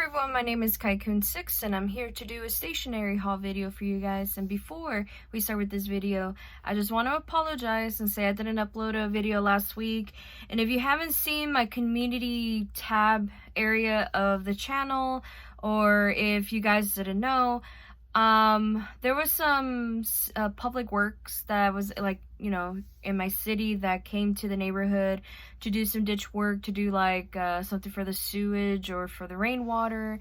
everyone, my name is Kaikun6 and I'm here to do a stationery haul video for you guys. And before we start with this video, I just want to apologize and say I didn't upload a video last week. And if you haven't seen my community tab area of the channel, or if you guys didn't know, there was some public works that was like, you know, in my city that came to the neighborhood to do some ditch work, to do like something for the sewage or for the rainwater.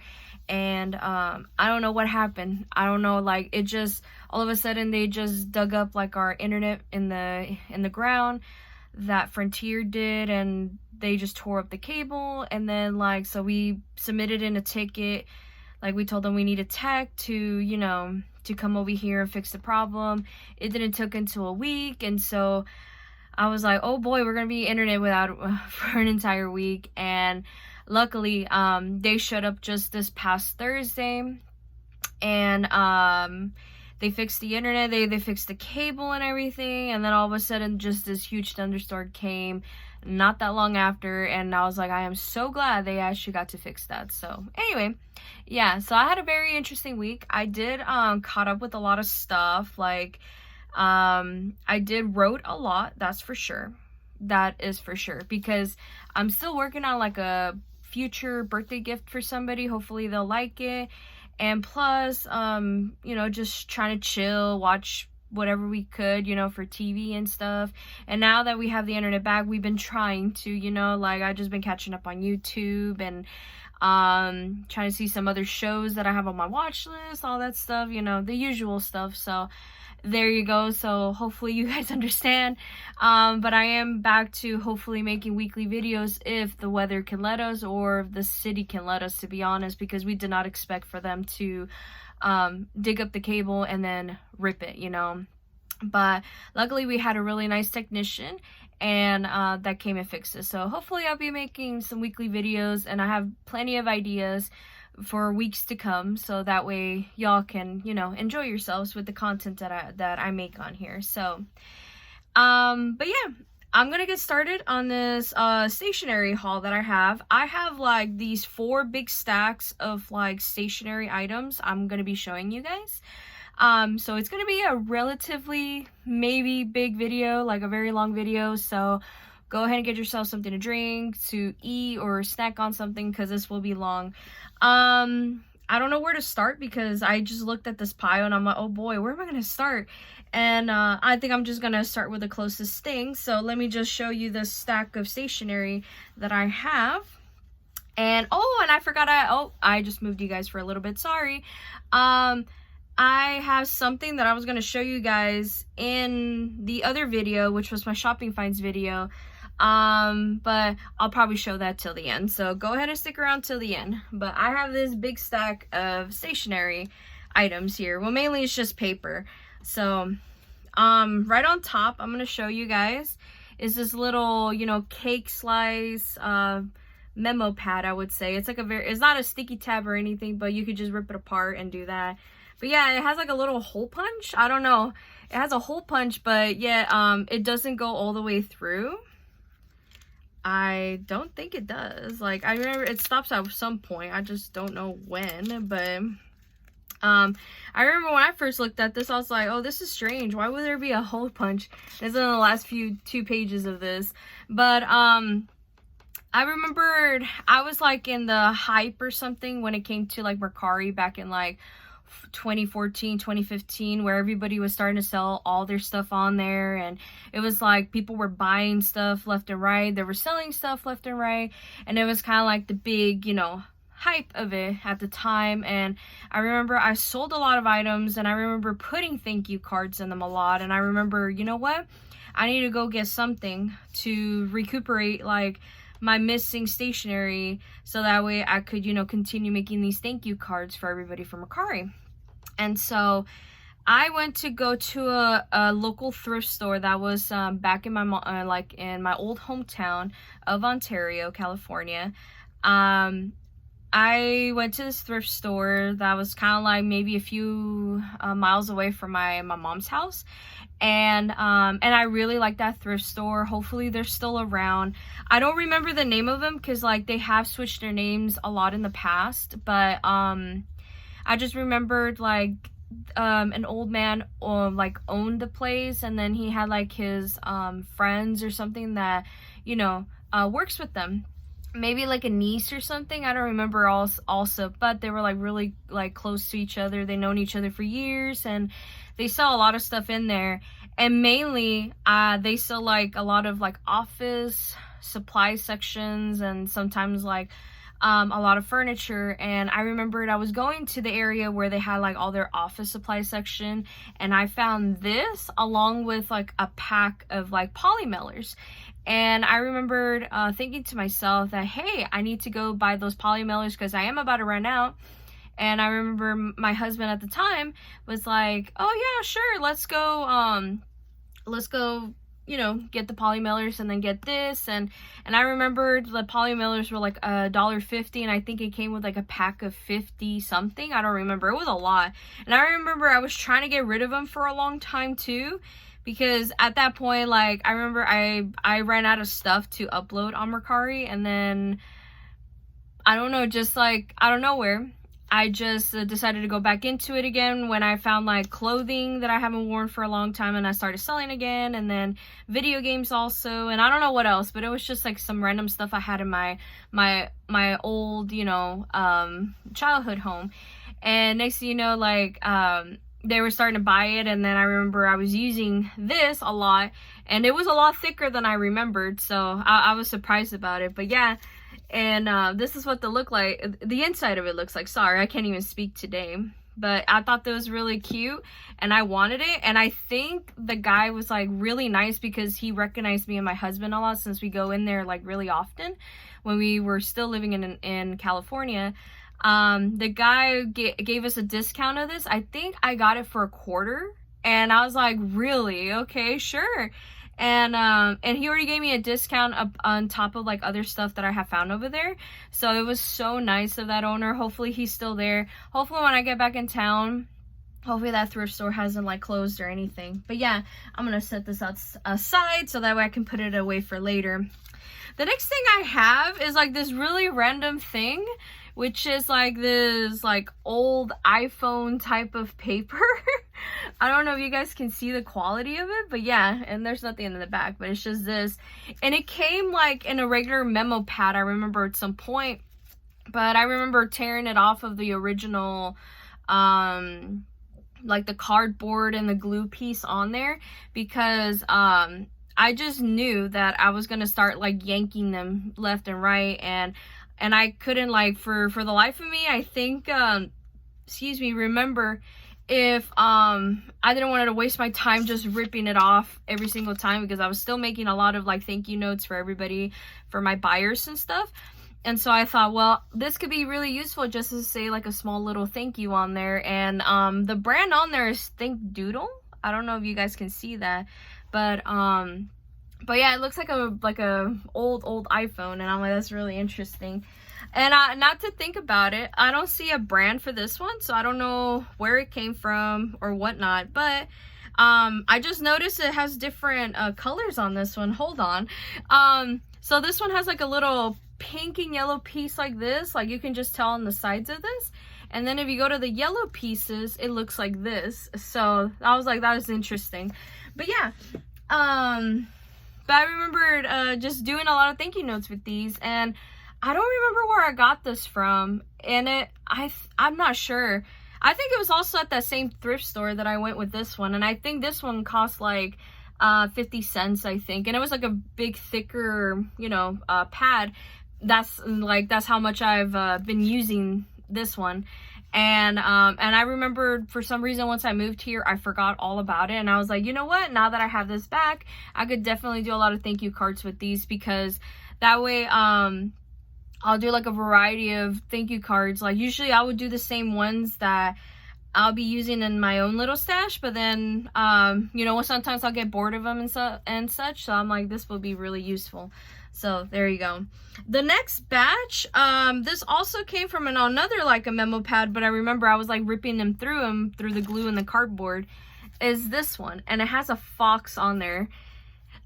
And I don't know what happened. I don't know, like it just all of a sudden they just dug up like our internet in the ground that Frontier did, and they just tore up the cable. And then like, so we submitted in a ticket. Like, we told them we need a tech to, you know, to come over here and fix the problem. It didn't take until a week, and so I was like, oh boy, we're gonna be internet without for an entire week. And luckily, they showed up just this past Thursday, and they fixed the internet, they fixed the cable and everything. And then all of a sudden, just this huge thunderstorm came not that long after, and I was like, I am so glad they actually got to fix that. So anyway, yeah, so I had a very interesting week. I did caught up with a lot of stuff. Like I did wrote a lot, that's for sure. That is for sure, because I'm still working on like a future birthday gift for somebody. Hopefully they'll like it. And plus, you know, just trying to chill, watch whatever we could, you know, for TV and stuff. And now that we have the internet back, we've been trying to, you know, like I just been catching up on YouTube and trying to see some other shows that I have on my watch list, all that stuff, you know, the usual stuff. So there you go. So hopefully you guys understand. But I am back to hopefully making weekly videos if the weather can let us, or if the city can let us, to be honest, because we did not expect for them to dig up the cable and then rip it, you know. But luckily we had a really nice technician, and that came and fixed it. So hopefully I'll be making some weekly videos, and I have plenty of ideas for weeks to come, so that way y'all can, you know, enjoy yourselves with the content that I make on here. So but yeah, I'm gonna get started on this stationery haul that I have. I have like these 4 big stacks of like stationery items I'm gonna be showing you guys. So it's gonna be a relatively maybe big video, like a very long video. So go ahead and get yourself something to drink, to eat, or snack on something, because this will be long. I don't know where to start, because I just looked at this pile and I'm like, oh boy, where am I gonna start? And I think I'm just gonna start with the closest thing. So let me just show you this stack of stationery that I have. And oh, and I forgot, I just moved you guys for a little bit, sorry. I have something that I was going to show you guys in the other video, which was my shopping finds video, but I'll probably show that till the end, so go ahead and stick around till the end. But I have this big stack of stationery items here. Well, mainly it's just paper. So right on top, I'm going to show you guys, is this little, you know, cake slice memo pad, I would say. It's like it's not a sticky tab or anything, but you could just rip it apart and do that. But yeah, it has like a little hole punch. I don't know. It has a hole punch, but yeah, it doesn't go all the way through. I don't think it does. Like, I remember it stops at some point. I just don't know when. But I remember when I first looked at this, I was like, oh, this is strange. Why would there be a hole punch? This is in the last 2 pages of this. But I remembered I was like in the hype or something when it came to like Mercari back in like 2014, 2015, where everybody was starting to sell all their stuff on there, and it was like people were buying stuff left and right, they were selling stuff left and right, and it was kind of like the big, you know, hype of it at the time. And I remember I sold a lot of items, and I remember putting thank you cards in them a lot. And I remember, you know what, I need to go get something to recuperate like my missing stationery, so that way I could, you know, continue making these thank you cards for everybody from Mercari. And so I went to go to a local thrift store that was back in my like in my old hometown of Ontario, California. I went to this thrift store that was kind of like maybe a few miles away from my mom's house. And I really like that thrift store. Hopefully they're still around. I don't remember the name of them because like they have switched their names a lot in the past, but I just remembered like an old man like owned the place, and then he had like his friends or something that, you know, works with them, maybe like a niece or something, I don't remember also, but they were like really like close to each other. They known each other for years, and they sell a lot of stuff in there. And mainly they sell like a lot of like office supply sections, and sometimes like a lot of furniture. And I remembered I was going to the area where they had like all their office supply section, and I found this along with like a pack of like poly mailers. And I remembered thinking to myself that, hey, I need to go buy those poly mailers because I am about to run out. And I remember my husband at the time was like, oh yeah, sure, let's go, you know, get the poly mailers and then get this. And I remembered the poly mailers were like $1.50, and I think it came with like a pack of 50 something. I don't remember. It was a lot. And I remember I was trying to get rid of them for a long time too, because at that point, like, I remember I ran out of stuff to upload on Mercari, and then I don't know, just like out of nowhere, I just decided to go back into it again when I found like clothing that I haven't worn for a long time, and I started selling again. And then video games also, and I don't know what else, but it was just like some random stuff I had in my old, you know, childhood home. And next thing you know, like they were starting to buy it, and then I remember I was using this a lot, and it was a lot thicker than I remembered, so I was surprised about it. But yeah, and this is what the inside of it looks like. Sorry, I can't even speak today, but I thought that was really cute, and I wanted it. And I think the guy was like really nice because he recognized me and my husband a lot, since we go in there like really often when we were still living in California. The guy gave us a discount of this. I think I got it for $0.25, and I was like, really? Okay, sure. And he already gave me a discount up on top of like other stuff that I have found over there. So it was so nice of that owner. Hopefully he's still there. Hopefully when I get back in town, hopefully that thrift store hasn't like closed or anything. But yeah, I'm gonna set this aside so that way I can put it away for later. The next thing I have is like this really random thing, which is like this like old iPhone type of paper. I don't know if you guys can see the quality of it, but yeah, and there's nothing in the back, but it's just this. And it came like in a regular memo pad, I remember at some point, but I remember tearing it off of the original like the cardboard and the glue piece on there, because I just knew that I was gonna start like yanking them left and right, and I couldn't, like, for the life of me, I think remember if I didn't want to waste my time just ripping it off every single time, because I was still making a lot of like thank you notes for everybody, for my buyers and stuff. And so I thought, well, this could be really useful just to say like a small little thank you on there. And the brand on there is Think Doodle. I don't know if you guys can see that, but yeah, it looks like a old iPhone, and I'm like, that's really interesting. And not to think about it, I don't see a brand for this one, so I don't know where it came from or whatnot. But I just noticed it has different colors on this one. Hold on. So this one has like a little pink and yellow piece like this, like you can just tell on the sides of this. And then if you go to the yellow pieces, it looks like this. So I was like, that was interesting. But yeah, but I remembered just doing a lot of thank you notes with these, and I don't remember where I got this from, and I'm not sure. I think it was also at that same thrift store that I went with this one, and I think this one cost like 50 cents, I think, and it was like a big thicker, you know, pad. That's how much I've been using this one. And I remember for some reason once I moved here, I forgot all about it, and I was like, you know what, now that I have this back, I could definitely do a lot of thank you cards with these, because that way I'll do like a variety of thank you cards. Like usually I would do the same ones that I'll be using in my own little stash, but then, you know, sometimes I'll get bored of them and such, so I'm like, this will be really useful. So there you go. The next batch, this also came from another, like, a memo pad, but I remember I was, like, ripping them through the glue and the cardboard, is this one, and it has a fox on there.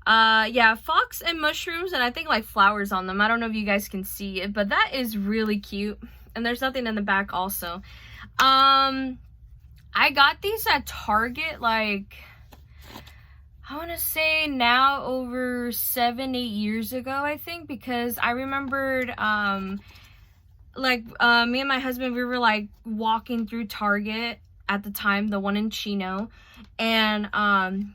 Yeah, fox and mushrooms, and I think, like, flowers on them. I don't know if you guys can see it, but that is really cute, and there's nothing in the back also. I got these at Target, like, I want to say now over 7-8 years ago, I think, because I remembered, me and my husband, we were, like, walking through Target at the time, the one in Chino, and,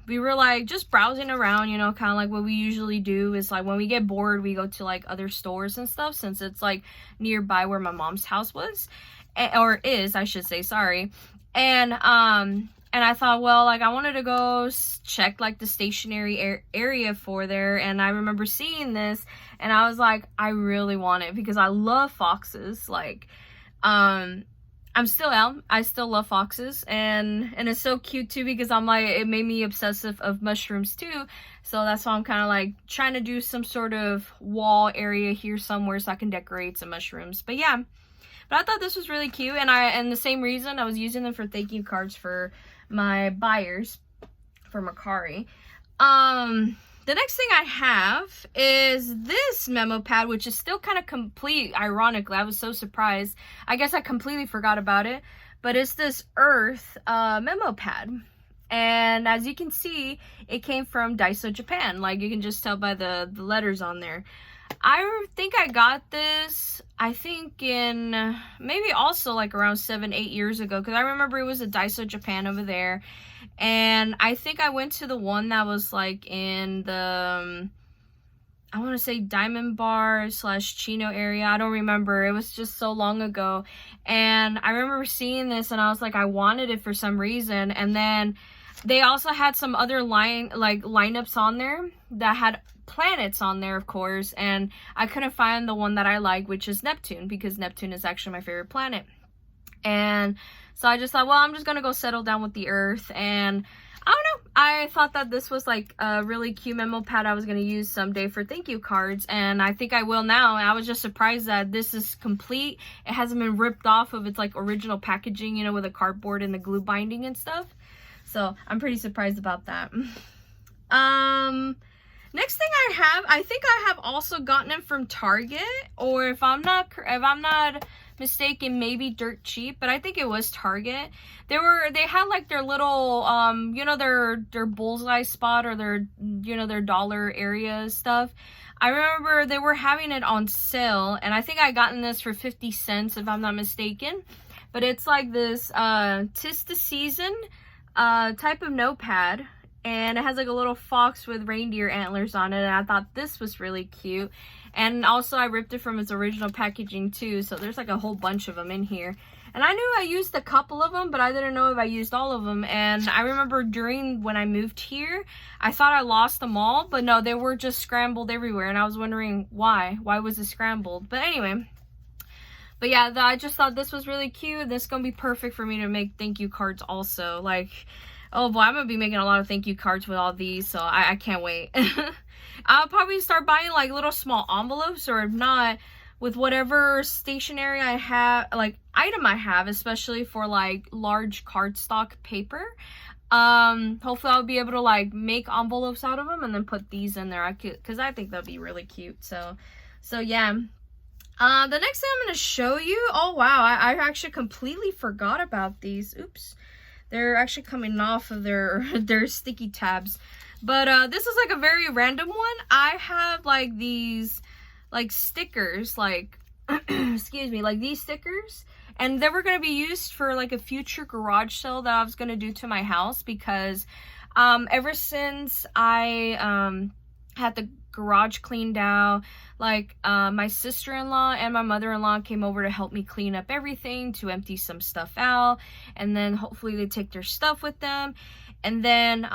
we were, like, just browsing around, you know, kind of like what we usually do is, like, when we get bored, we go to, like, other stores and stuff, since it's, like, nearby where my mom's house was, or is, I should say, sorry. And I thought, well, like, I wanted to go check, like, the stationery area for there, and I remember seeing this, and I was like, I really want it, because I love foxes, like, I still love foxes, and it's so cute, too, because I'm like, it made me obsessive of mushrooms, too, so that's why I'm kind of, like, trying to do some sort of wall area here somewhere so I can decorate some mushrooms, but yeah. But I thought this was really cute, and the same reason I was using them for thank you cards for my buyers for Mercari. The next thing I have is this memo pad, which is still kind of complete. Ironically, I was so surprised. I guess I completely forgot about it, but it's this Earth memo pad. And as you can see, it came from Daiso, Japan. Like, you can just tell by the letters on there. I think I got this, I think in maybe also like around 7-8 years ago, because I remember it was a Daiso Japan over there, and I think I went to the one that was like in the, I want to say Diamond Bar / Chino area, I don't remember, it was just so long ago, and I remember seeing this and I was like, I wanted it for some reason, and then they also had some other lineups on there that had planets on there, of course, and I couldn't find the one that I like, which is Neptune, because Neptune is actually my favorite planet. And so I just thought, well, I'm just gonna go settle down with the Earth, and I don't know, I thought that this was like a really cute memo pad I was gonna use someday for thank you cards, and I think I will now. I was just surprised that this is complete. It hasn't been ripped off of its like original packaging, you know, with the cardboard and the glue binding and stuff. So I'm pretty surprised about that. Next thing I think I have also gotten it from Target, or if I'm not mistaken, maybe dirt cheap, but I think it was Target. They had like their little you know, their bullseye spot, or their, you know, their dollar area stuff. I remember they were having it on sale, and I think I gotten this for 50 cents if I'm not mistaken. But it's like this 'tis the season type of notepad, and it has like a little fox with reindeer antlers on it, and I thought this was really cute. And also I ripped it from its original packaging too, so there's like a whole bunch of them in here. And I knew I used a couple of them, but I didn't know if I used all of them. And I remember when I moved here, I thought I lost them all, but no, they were just scrambled everywhere, and I was wondering why was it scrambled. But anyway, but yeah, I just thought this was really cute. This is gonna be perfect for me to make thank you cards also. Like, oh boy, I'm gonna be making a lot of thank you cards with all these, so I can't wait. I'll probably start buying like little small envelopes, or if not, with whatever stationery I have, like item I have, especially for like large cardstock paper. Hopefully I'll be able to like make envelopes out of them and then put these in there. Because I think that'd be really cute. So yeah. The next thing I'm going to show you, oh wow, I actually completely forgot about these. Oops. They're actually coming off of their sticky tabs. But this is like a very random one. I have like these like stickers, like excuse me, like these stickers, and they were going to be used for like a future garage sale that I was going to do to my house, because ever since I had the garage cleaned out, like my sister-in-law and my mother-in-law came over to help me clean up everything, to empty some stuff out, and then hopefully they take their stuff with them. And then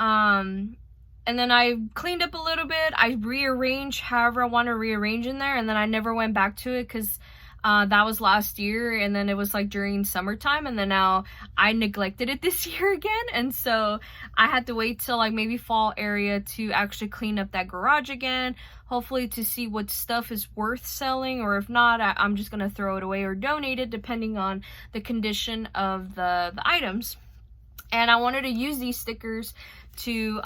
I cleaned up a little bit. I rearranged however I want to rearrange in there, and then I never went back to it because That was last year, and then it was like during summertime, and then now I neglected it this year again, and so I had to wait till like maybe fall area to actually clean up that garage again, hopefully to see what stuff is worth selling, or if not, I'm just gonna throw it away or donate it depending on the condition of the items. And I wanted to use these stickers to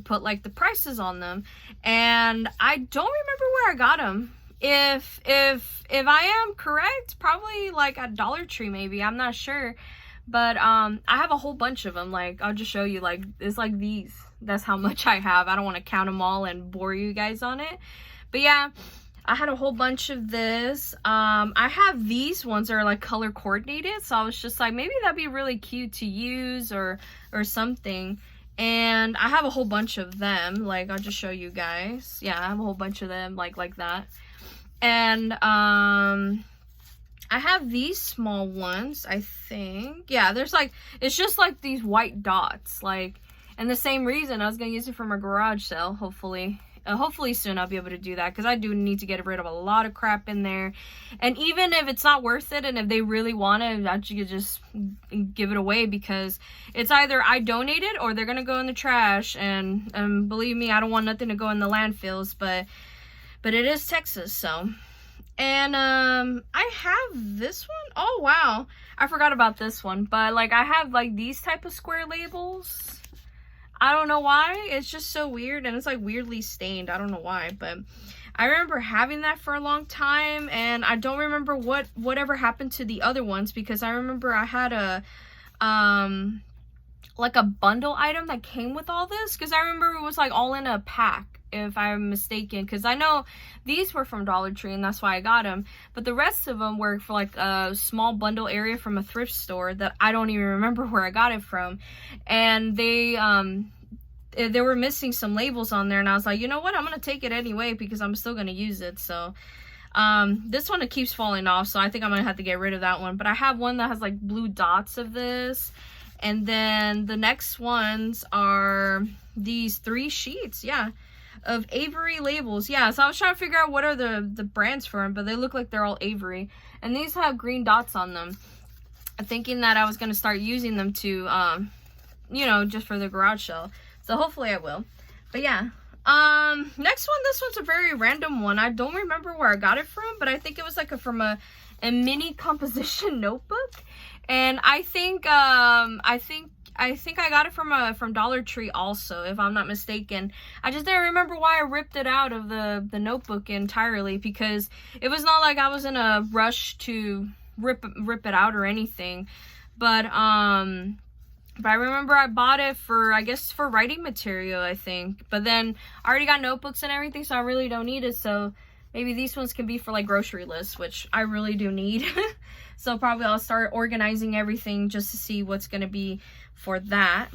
put like the prices on them, and I don't remember where I got them. If I am correct, probably like at Dollar Tree maybe, I'm not sure, but I have a whole bunch of them. Like, I'll just show you, like, it's like these, that's how much I have. I don't want to count them all and bore you guys on it, but yeah, I had a whole bunch of this. I have these ones that are like color coordinated, so I was just like, maybe that'd be really cute to use or something. And I have a whole bunch of them. Like, I'll just show you guys. Yeah, I have a whole bunch of them like that. And I have these small ones, I think. Yeah, there's like, it's just like these white dots, like, and the same reason I was gonna use it for my garage sale. Hopefully soon I'll be able to do that, because I do need to get rid of a lot of crap in there. And even if it's not worth it, and if they really want it, I could just give it away, because it's either I donate it or they're gonna go in the trash. And believe me, I don't want nothing to go in the landfills, but it is Texas, so. And I have this one. Oh wow, I forgot about this one. But like, I have like these type of square labels. I don't know why, it's just so weird, and it's like weirdly stained. I don't know why, but I remember having that for a long time, and I don't remember whatever happened to the other ones, because I remember I had a like a bundle item that came with all this, because I remember it was like all in a pack, if I'm mistaken, because I know these were from Dollar Tree and that's why I got them, but the rest of them were for like a small bundle area from a thrift store that I don't even remember where I got it from. And they were missing some labels on there, and I was like, you know what, I'm gonna take it anyway, because I'm still gonna use it. So this one, it keeps falling off, so I think I'm gonna have to get rid of that one. But I have one that has like blue dots of this, and then the next ones are these 3 sheets, yeah, of Avery labels. Yeah, so I was trying to figure out what are the brands for them, but they look like they're all Avery, and these have green dots on them, thinking that I was going to start using them to you know, just for the garage sale. So hopefully I will. But yeah, next one, this one's a very random one. I don't remember where I got it from, but I think it was like from a mini composition notebook, and I think I got it from Dollar Tree also, if I'm not mistaken. I just didn't remember why I ripped it out of the notebook entirely, because it was not like I was in a rush to rip it out or anything. But I remember I bought it for, I guess, for writing material, I think. But then I already got notebooks and everything, so I really don't need it. So maybe these ones can be for like grocery lists, which I really do need. So probably I'll start organizing everything just to see what's going to be for that.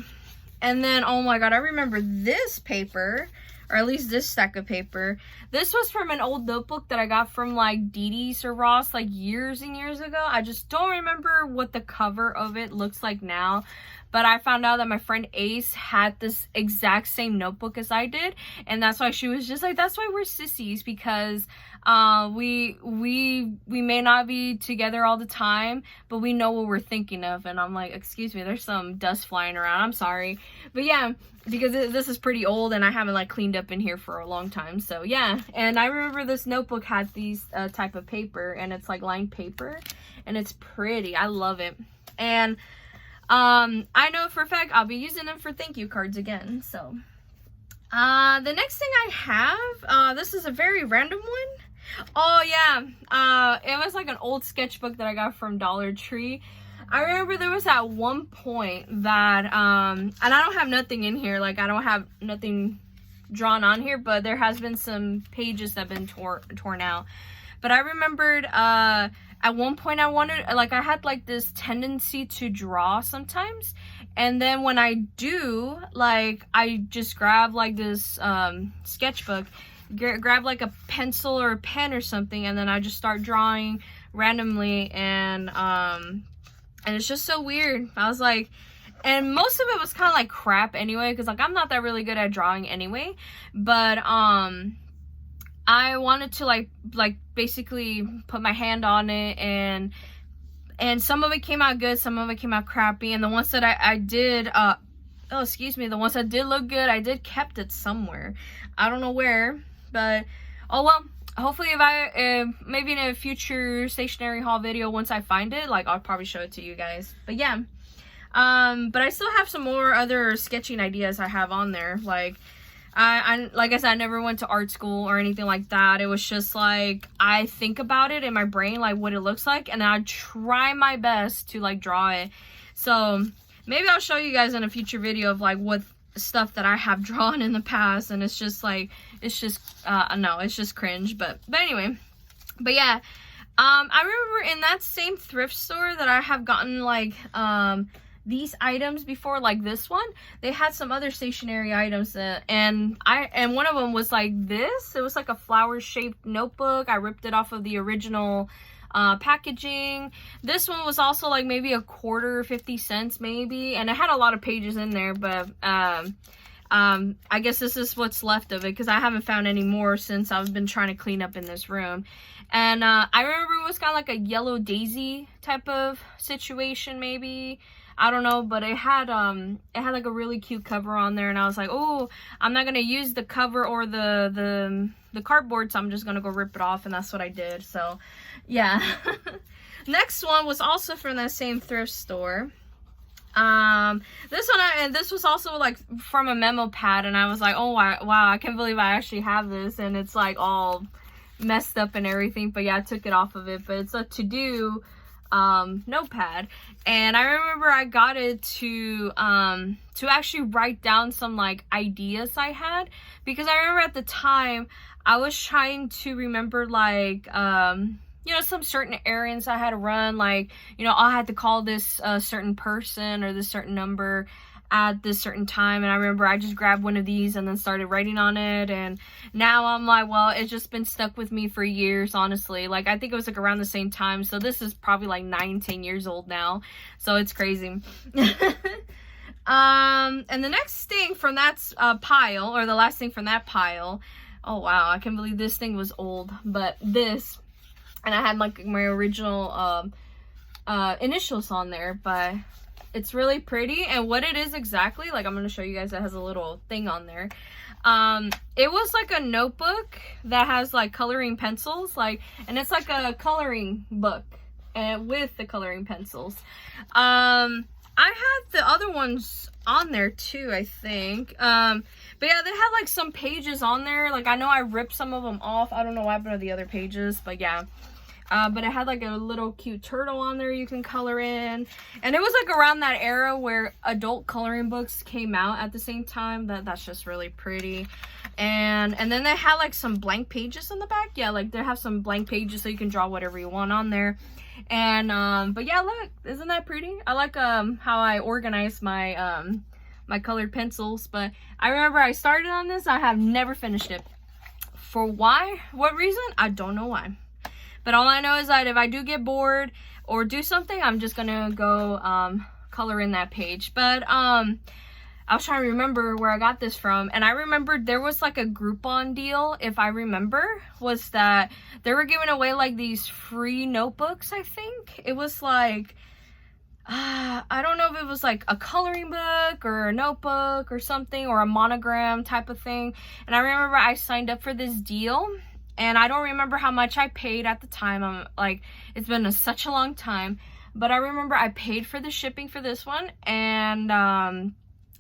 And then, oh my god, I remember this paper, or at least this stack of paper. This was from an old notebook that I got from like Didi's or Ross like years and years ago. I just don't remember what the cover of it looks like now. But I found out that my friend Ace had this exact same notebook as I did, and that's why she was just like, that's why we're sissies, because we may not be together all the time, but we know what we're thinking of. And I'm like, excuse me, there's some dust flying around, I'm sorry. But yeah, because this is pretty old and I haven't like cleaned up in here for a long time. So yeah, and I remember this notebook had these type of paper, and it's like lined paper, and it's pretty. I love it. And I know for a fact I'll be using them for thank you cards again. So the next thing I have, this is a very random one. Oh yeah, it was like an old sketchbook that I got from Dollar Tree. I remember there was at one point that and I don't have nothing in here, like I don't have nothing drawn on here, but there has been some pages that have been torn out. But I remembered at one point I had like this tendency to draw sometimes, and then when I do, like I just grab like this sketchbook, grab like a pencil or a pen or something, and then I just start drawing randomly, and it's just so weird. I was like, and most of it was kind of like crap anyway, because like I'm not that really good at drawing anyway, but I wanted to like basically put my hand on it, and some of it came out good, some of it came out crappy, and the ones that I did oh, excuse me, the ones that did look good, I did kept it somewhere. I don't know where, but oh well. Hopefully if maybe in a future stationery haul video, once I find it, like, I'll probably show it to you guys. But yeah, but I still have some more other sketching ideas I have on there. Like, like I said, I never went to art school or anything like that. It was just like, I think about it in my brain, like what it looks like, and I try my best to like draw it. So maybe I'll show you guys in a future video of like what stuff that I have drawn in the past, and it's just like, it's just no, it's just cringe. But anyway, but yeah, I remember in that same thrift store that I have gotten like these items before, like this one, they had some other stationery items, and one of them was like this. It was like a flower shaped notebook. I ripped it off of the original packaging. This one was also like maybe a quarter, 50 cents maybe, and it had a lot of pages in there, but I guess this is what's left of it, because I haven't found any more since I've been trying to clean up in this room. And I remember it was kind of like a yellow daisy type of situation, maybe, I don't know, but it had like a really cute cover on there, and I was like, oh, I'm not gonna use the cover or the cardboard, so I'm just gonna go rip it off, and that's what I did. So yeah. Next one was also from that same thrift store. This was also like from a memo pad, and I was like, oh wow, I can't believe I actually have this, and it's like all messed up and everything. But yeah, I took it off of it, but it's a to-do notepad, and I remember I got it to actually write down some like ideas I had, because I remember at the time I was trying to remember like you know, some certain errands I had to run, like, you know, I had to call this certain person or this certain number at this certain time. And I remember I just grabbed one of these and then started writing on it, and now I'm like, well, it's just been stuck with me for years, honestly. Like, I think it was like around the same time, so this is probably like 9-10 years old now, so it's crazy. And the next thing from that pile, or the last thing from that pile, oh wow, I can't believe this thing was old, but this, and I had like my original initials on there, but it's really pretty. And what it is exactly, like, I'm going to show you guys, it has a little thing on there. It was like a notebook that has like coloring pencils, like, and it's like a coloring book and with the coloring pencils. I had the other ones on there too, I think. But yeah, they had like some pages on there. Like, I know I ripped some of them off. I don't know what happened to the other pages, but yeah. But it had like a little cute turtle on there you can color in. And it was like around that era where adult coloring books came out at the same time. That's just really pretty. And then they had like some blank pages in the back. Yeah, like they have some blank pages so you can draw whatever you want on there. And but yeah, look, isn't that pretty? I like how I organized my my colored pencils. But I remember I started on this, I have never finished it. For what reason? I don't know why. But all I know is that if I do get bored or do something, I'm just gonna go color in that page. But I was trying to remember where I got this from, and I remembered there was like a Groupon deal, if I remember, was that they were giving away like these free notebooks. I think it was like I don't know if it was like a coloring book or a notebook or something, or a monogram type of thing. And I remember I signed up for this deal, and I don't remember how much I paid at the time. I'm like, it's been such a long time, but I remember I paid for the shipping for this one, and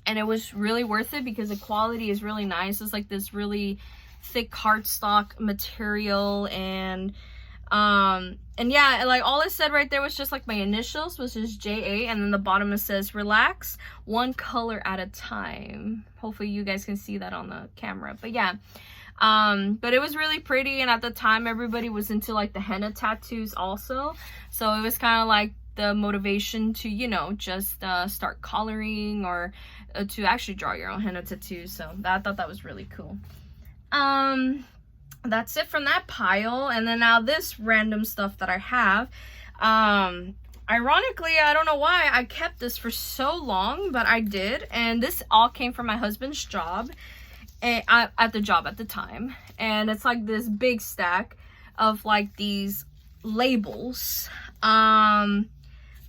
it was really worth it because the quality is really nice. It's like this really thick cardstock material, and yeah, like all it said right there was just like my initials, which is JA, and then the bottom it says relax, one color at a time. Hopefully you guys can see that on the camera. But yeah, but it was really pretty, and at the time everybody was into like the henna tattoos also, so it was kind of like the motivation to, you know, just start coloring or to actually draw your own henna tattoos. So I thought that was really cool. That's it from that pile. And then now this random stuff that I have, ironically, I don't know why I kept this for so long, but I did, and this all came from my husband's job. at the job at the time, and it's like this big stack of like these labels.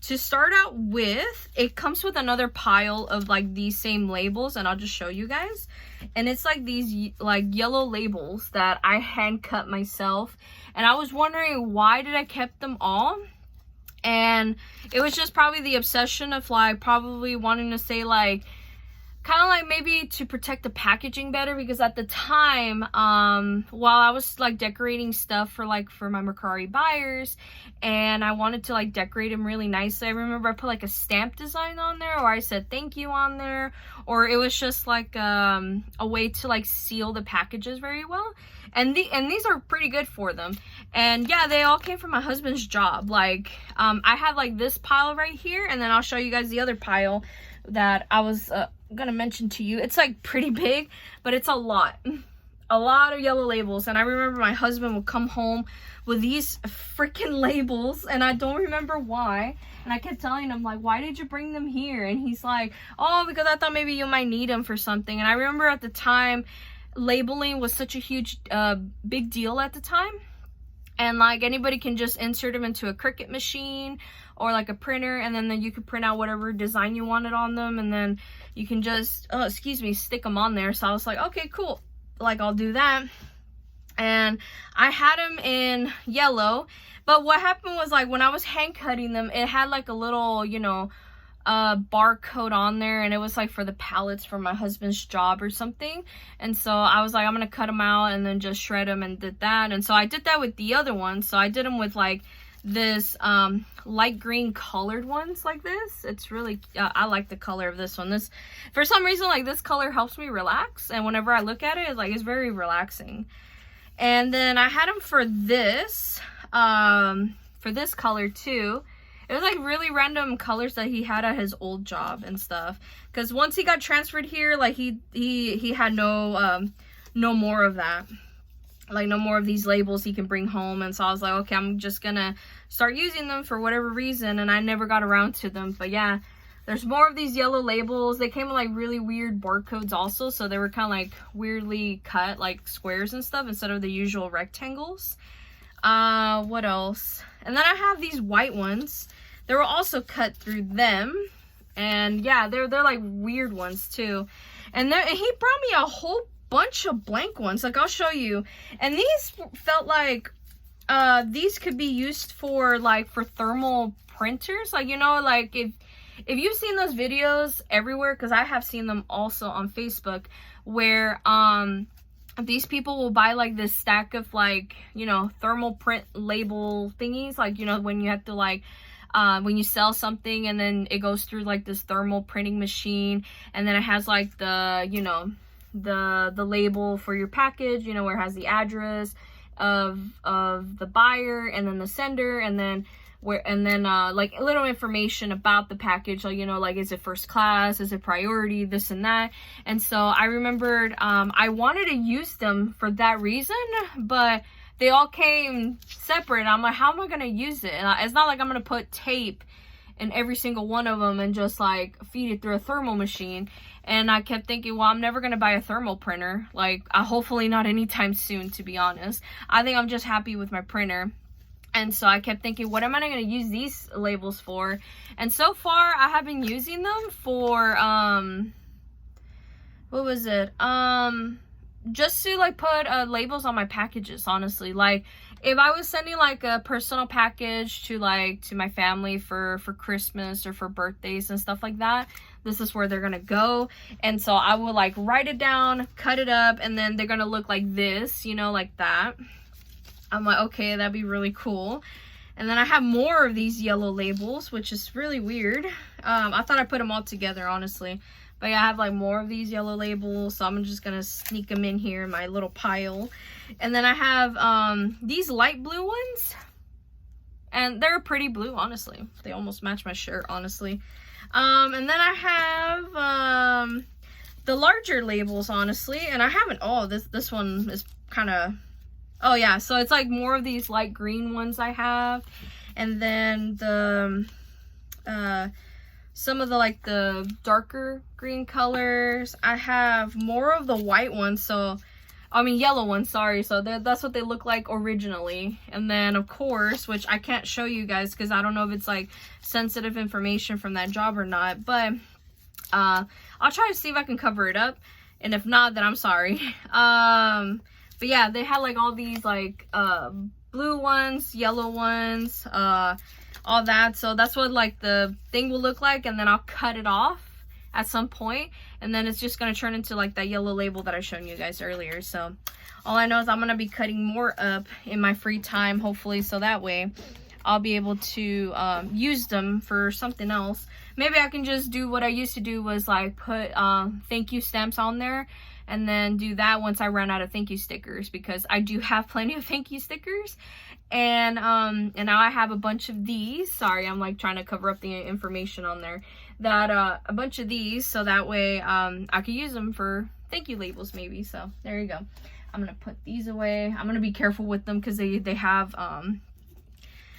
To start out with, it comes with another pile of like these same labels, and I'll just show you guys. And it's like these like yellow labels that I hand cut myself, and I was wondering why did I kept them all. And it was just probably the obsession of like probably wanting to say like kind of like maybe to protect the packaging better, because at the time while I was like decorating stuff for my Mercari buyers, and I wanted to like decorate them really nicely, I remember I put like a stamp design on there, or I said thank you on there, or it was just like a way to like seal the packages very well. And these are pretty good for them. And yeah, they all came from my husband's job. Like I have like this pile right here, and then I'll show you guys the other pile that I was gonna mention to you. It's like pretty big, but it's a lot of yellow labels. And I remember my husband would come home with these freaking labels, and I don't remember why, and I kept telling him like, why did you bring them here? And he's like, oh, because I thought maybe you might need them for something. And I remember at the time labeling was such a huge big deal at the time, and like anybody can just insert them into a Cricut machine or like a printer, and then you could print out whatever design you wanted on them, and then you can just stick them on there. So I was like, okay, cool, like I'll do that. And I had them in yellow, but what happened was like when I was hand cutting them, it had like a little, you know, barcode on there, and it was like for the pallets for my husband's job or something. And so I was like, I'm gonna cut them out and then just shred them, and did that. And so I did that with the other ones. So I did them with like this light green colored ones like this. It's really I like the color of this one. This, for some reason, like this color helps me relax, and whenever I look at it, it's very relaxing. And then I had them for this color too. It was like really random colors that he had at his old job and stuff, because once he got transferred here, like he had no more of that, like no more of these labels he can bring home. And so I was like, okay, I'm just gonna start using them for whatever reason, and I never got around to them. But yeah, there's more of these yellow labels. They came with like really weird barcodes also, so they were kind of like weirdly cut like squares and stuff instead of the usual rectangles. What else? And then I have these white ones. They were also cut through them, and yeah, they're like weird ones too. And he brought me a whole bunch of blank ones, like I'll show you. And these felt like these could be used for thermal printers, like, you know, like if you've seen those videos everywhere, because I have seen them also on Facebook, where these people will buy like this stack of like, you know, thermal print label thingies, like, you know, when you have to like when you sell something and then it goes through like this thermal printing machine, and then it has like the, you know, the label for your package, you know, where it has the address of the buyer and then the sender, and then like a little information about the package, like, you know, like, is it first class, is it priority, this and that. And so I remembered I wanted to use them for that reason, but they all came separate. I'm like, how am I gonna use it? And it's not like I'm gonna put tape in every single one of them and just like feed it through a thermal machine. And I kept thinking, well, I'm never gonna buy a thermal printer, like hopefully not anytime soon, to be honest. I think I'm just happy with my printer. And so I kept thinking, what am I going to use these labels for? And so far, I have been using them for, what was it? Just to like put labels on my packages, honestly. Like, if I was sending like a personal package to my family for Christmas or for birthdays and stuff like that, this is where they're going to go. And so I will like write it down, cut it up, and then they're going to look like this, you know, like that. I'm like, okay, that'd be really cool. And then I have more of these yellow labels, which is really weird. I thought I put them all together, honestly. But yeah, I have like more of these yellow labels, so I'm just gonna sneak them in here in my little pile. And then I have these light blue ones. And they're pretty blue, honestly. They almost match my shirt, honestly. And then I have the larger labels, honestly. And I haven't, this one is kind of... Oh yeah, so it's like more of these light green ones I have. And then the some of the like the darker green colors. I have more of the white ones, so I mean yellow ones, sorry. So that's what they look like originally. And then of course, which I can't show you guys because I don't know if it's like sensitive information from that job or not, but I'll try to see if I can cover it up, and if not, then I'm sorry. But yeah, they had like all these like blue ones, yellow ones, all that. So that's what like the thing will look like, and then I'll cut it off at some point, and then it's just going to turn into like that yellow label that I showed you guys earlier. So all I know is I'm going to be cutting more up in my free time, hopefully, so that way I'll be able to use them for something else. Maybe I can just do what I used to do, was like put thank you stamps on there, and then do that once I run out of thank you stickers, because I do have plenty of thank you stickers. And now I have a bunch of these. Sorry, I'm like trying to cover up the information on there. That a bunch of these, so that way I could use them for thank you labels maybe. So there you go. I'm gonna put these away. I'm gonna be careful with them because they have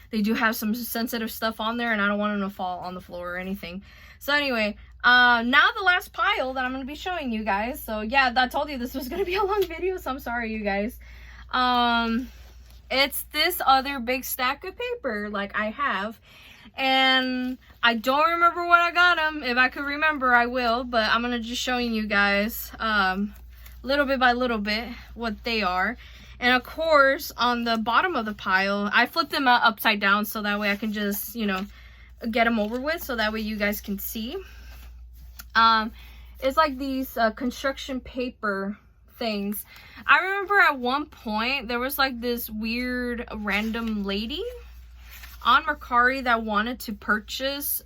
they do have some sensitive stuff on there, and I don't want them to fall on the floor or anything. So anyway, now the last pile that I'm going to be showing you guys. So yeah, I told you this was going to be a long video, so I'm sorry, you guys. It's this other big stack of paper like I have. And I don't remember what I got them. If I could remember, I will. But I'm going to just showing you guys little bit by little bit what they are. And of course, on the bottom of the pile, I flipped them upside down so that way I can just, you know, get them over with, so that way you guys can see. It's like these construction paper things. I remember at one point there was like this weird random lady on Mercari that wanted to purchase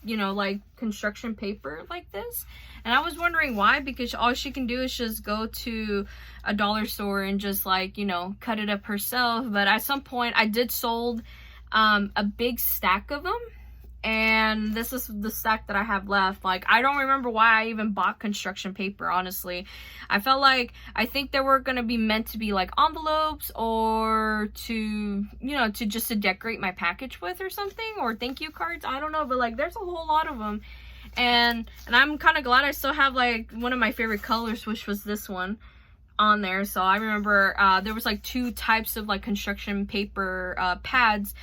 you know, like construction paper like this, and I was wondering why, because all she can do is just go to a dollar store and just like, you know, cut it up herself. But at some point I did sold a big stack of them, and this is the stack that I have left. Like, I don't remember why I even bought construction paper, honestly. I felt like, I think they were gonna be meant to be like envelopes, or to, you know, to just to decorate my package with or something, or thank you cards, I don't know. But like, there's a whole lot of them, and I'm kind of glad I still have like one of my favorite colors, which was this one, on there. So I remember there was like two types of like construction paper pads,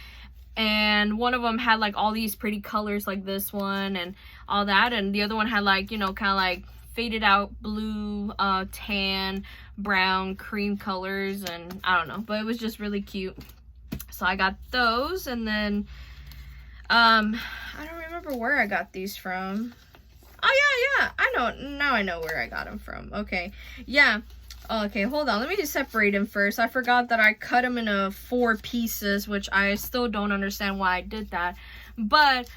and one of them had like all these pretty colors like this one and all that, and the other one had like, you know, kind of like faded out blue, tan, brown, cream colors, and I don't know, but it was just really cute. So I got those. And then I don't remember where I got these from. Oh yeah, I know, now I know where I got them from. Okay, yeah. Okay, hold on, let me just separate them first. I forgot that I cut them into 4 pieces, which I still don't understand why I did that. But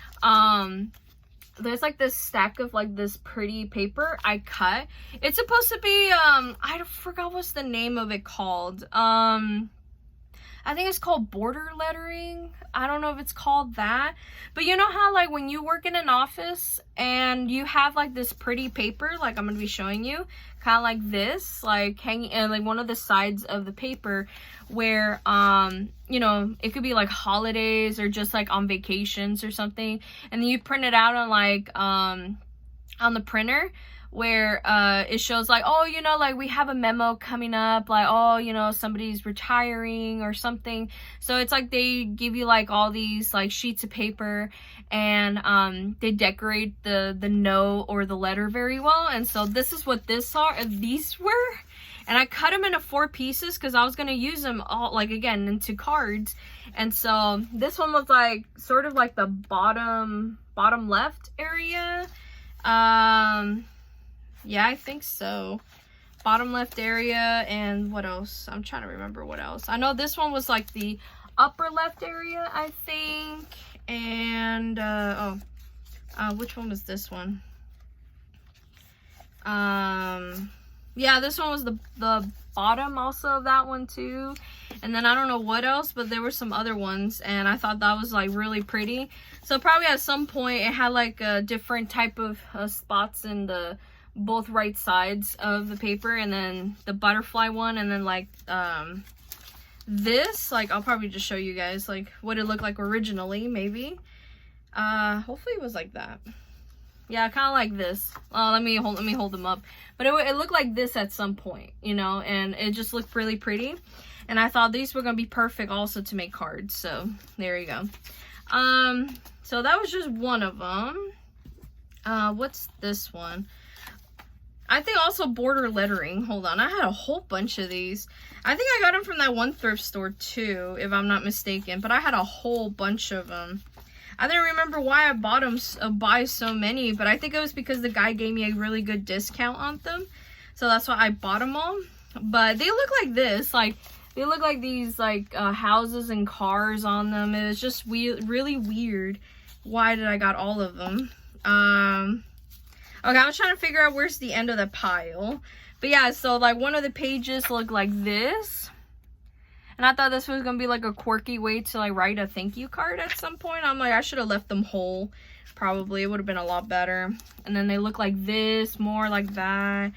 there's like this stack of like this pretty paper I cut. It's supposed to be I forgot what's the name of it called. I think it's called border lettering. I don't know if it's called that. But you know how like when you work in an office and you have like this pretty paper, like I'm going to be showing you, kind of like this, like hanging, and like one of the sides of the paper where, you know, it could be like holidays or just like on vacations or something. And then you print it out on like, on the printer, where it shows like, oh, you know, like we have a memo coming up, like, oh, you know, somebody's retiring or something. So it's like they give you like all these like sheets of paper, and they decorate the note or the letter very well. And so this is what these were, and I cut them into 4 pieces because I was gonna use them all, like, again, into cards. And so this one was like sort of like the bottom left area. Yeah, I think so. Bottom left area, and what else? I'm trying to remember what else. I know this one was like the upper left area, I think. And, which one was this one? Yeah, this one was the bottom also of that one too. And then I don't know what else, but there were some other ones, and I thought that was like really pretty. So probably at some point it had like a different type of spots in the both right sides of the paper, and then the butterfly one, and then like this, like I'll probably just show you guys like what it looked like originally, maybe. Hopefully it was like that. Yeah, kind of like this. Let me hold them up. But it looked like this at some point, you know, and it just looked really pretty. And I thought these were gonna be perfect also to make cards. So there you go. So that was just one of them. What's this one? I think also border lettering. Hold on, I had a whole bunch of these. I think I got them from that one thrift store too, if I'm not mistaken. But I had a whole bunch of them. I didn't remember why I bought them, buy so many, but I think it was because the guy gave me a really good discount on them. So that's why I bought them all. But they look like this, like, they look like these, like, houses and cars on them. It was just really weird. Why did I got all of them? Okay, I was trying to figure out where's the end of the pile. But yeah, so, like, one of the pages looked like this. And I thought this was going to be, like, a quirky way to, like, write a thank you card at some point. I'm like, I should have left them whole. Probably. It would have been a lot better. And then they look like this, more like that.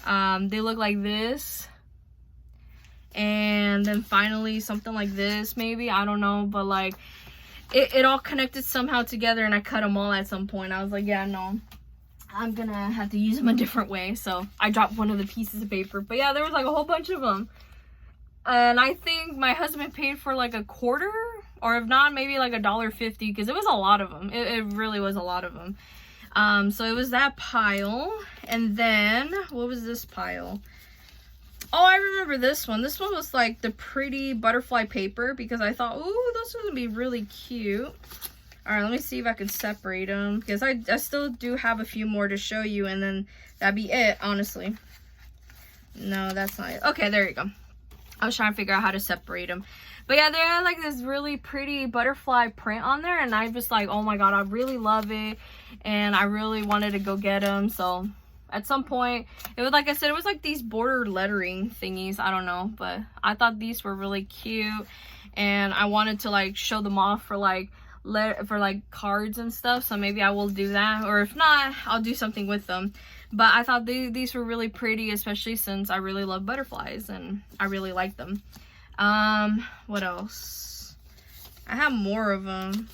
They look like this. And then finally something like this, maybe. I don't know. But, like, it all connected somehow together. And I cut them all at some point. I was like, yeah, no. I'm going to have to use them a different way. So I dropped one of the pieces of paper. But, yeah, there was, like, a whole bunch of them. And I think my husband paid for like a quarter, or if not, maybe like $1.50, because it was a lot of them. It really was a lot of them. So it was that pile. And then, what was this pile? Oh, I remember this one. This one was like the pretty butterfly paper, because I thought, ooh, those are going to be really cute. All right, let me see if I can separate them, because I still do have a few more to show you, and then that'd be it, honestly. No, that's not it. Okay, there you go. I was trying to figure out how to separate them. But yeah, they had like this really pretty butterfly print on there. And I was like, oh my god, I really love it. And I really wanted to go get them. So at some point, it was like I said, it was like these border lettering thingies. I don't know. But I thought these were really cute. And I wanted to like show them off for like cards and stuff. So maybe I will do that. Or if not, I'll do something with them. But I thought these were really pretty, especially since I really love butterflies and I really like them. What else? I have more of them.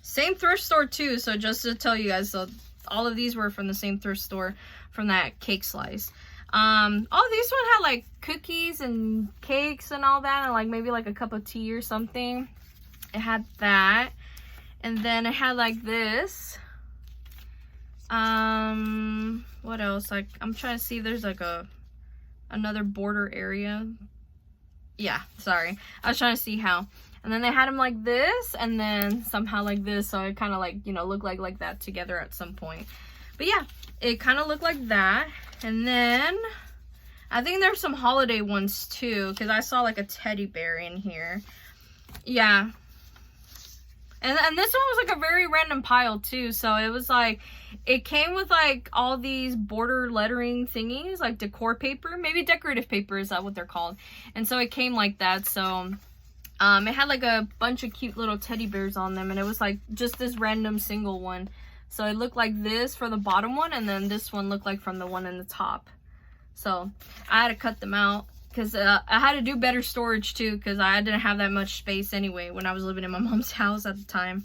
Same thrift store too, so just to tell you guys, so all of these were from the same thrift store from that cake slice. Oh, these one had like cookies and cakes and all that, and like maybe like a cup of tea or something. It had that. And then it had like this. What else? Like, I'm trying to see if there's like another border area. Yeah, sorry. I was trying to see how. And then they had them like this, and then somehow like this, so it kind of like, you know, looked like that together at some point. But yeah, it kind of looked like that. And then I think there's some holiday ones too, because I saw like a teddy bear in here. Yeah. And this one was like a very random pile too. So it was like, it came with like all these border lettering thingies, like decor paper, maybe decorative paper, is that what they're called? And so it came like that. So it had like a bunch of cute little teddy bears on them, and it was like just this random single one. So it looked like this for the bottom one, and then this one looked like from the one in the top. So I had to cut them out. Because I had to do better storage too, because I didn't have that much space anyway when I was living in my mom's house at the time.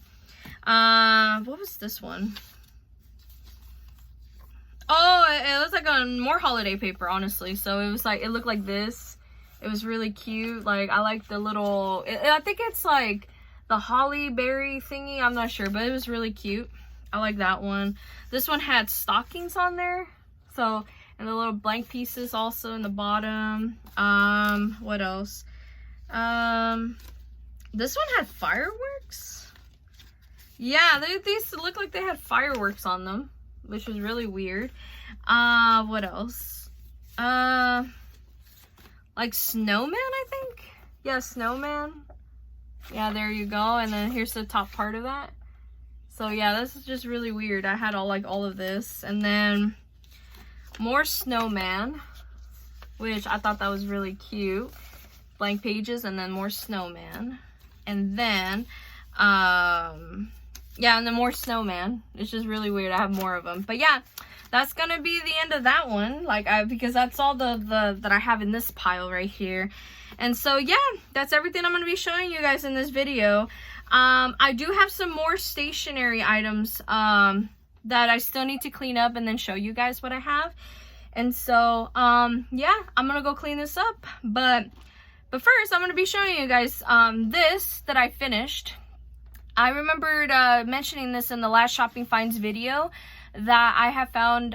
What was this one? Oh, it was like a more holiday paper, honestly. So it was like, it looked like this. It was really cute. Like, I like the little, I think it's like the holly berry thingy. I'm not sure, but it was really cute. I like that one. This one had stockings on there. So, and the little blank pieces also in the bottom. What else? This one had fireworks. Yeah, these look like they had fireworks on them, which was really weird. What else? Like snowman, I think. Yeah, snowman. Yeah, there you go. And then here's the top part of that. So yeah, this is just really weird. I had all of this, and then more snowman, which I thought that was really cute. Blank pages, and then more snowman, and then yeah, and then more snowman. It's just really weird. I have more of them. But yeah, that's gonna be the end of that one, because that's all the that I have in this pile right here. And so yeah, that's everything I'm gonna be showing you guys in this video. I do have some more stationery items that I still need to clean up and then show you guys what I have. And so yeah, I'm gonna go clean this up, but first I'm gonna be showing you guys this that I finished. I remembered mentioning this in the last shopping finds video that I have found,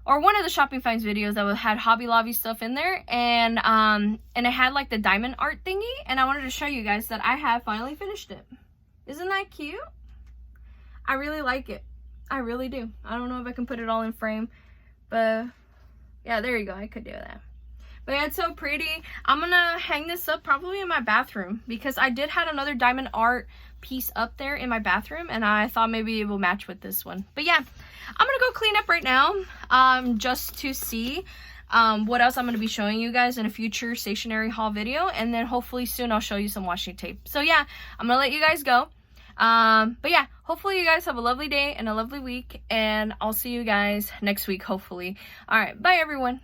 or one of the shopping finds videos that had Hobby Lobby stuff in there, and it had like the diamond art thingy, and I wanted to show you guys that I have finally finished it. Isn't that cute? I really like it. I really do. I don't know if I can put it all in frame, but yeah, there you go. I could do that. But yeah, it's so pretty. I'm gonna hang this up probably in my bathroom because I did have another diamond art piece up there in my bathroom, and I thought maybe it will match with this one. But yeah, I'm gonna go clean up right now just to see what else I'm gonna be showing you guys in a future stationery haul video, and then hopefully soon I'll show you some washi tape. So yeah, I'm gonna let you guys go. But yeah, hopefully you guys have a lovely day and a lovely week, and I'll see you guys next week, hopefully. All right, bye everyone.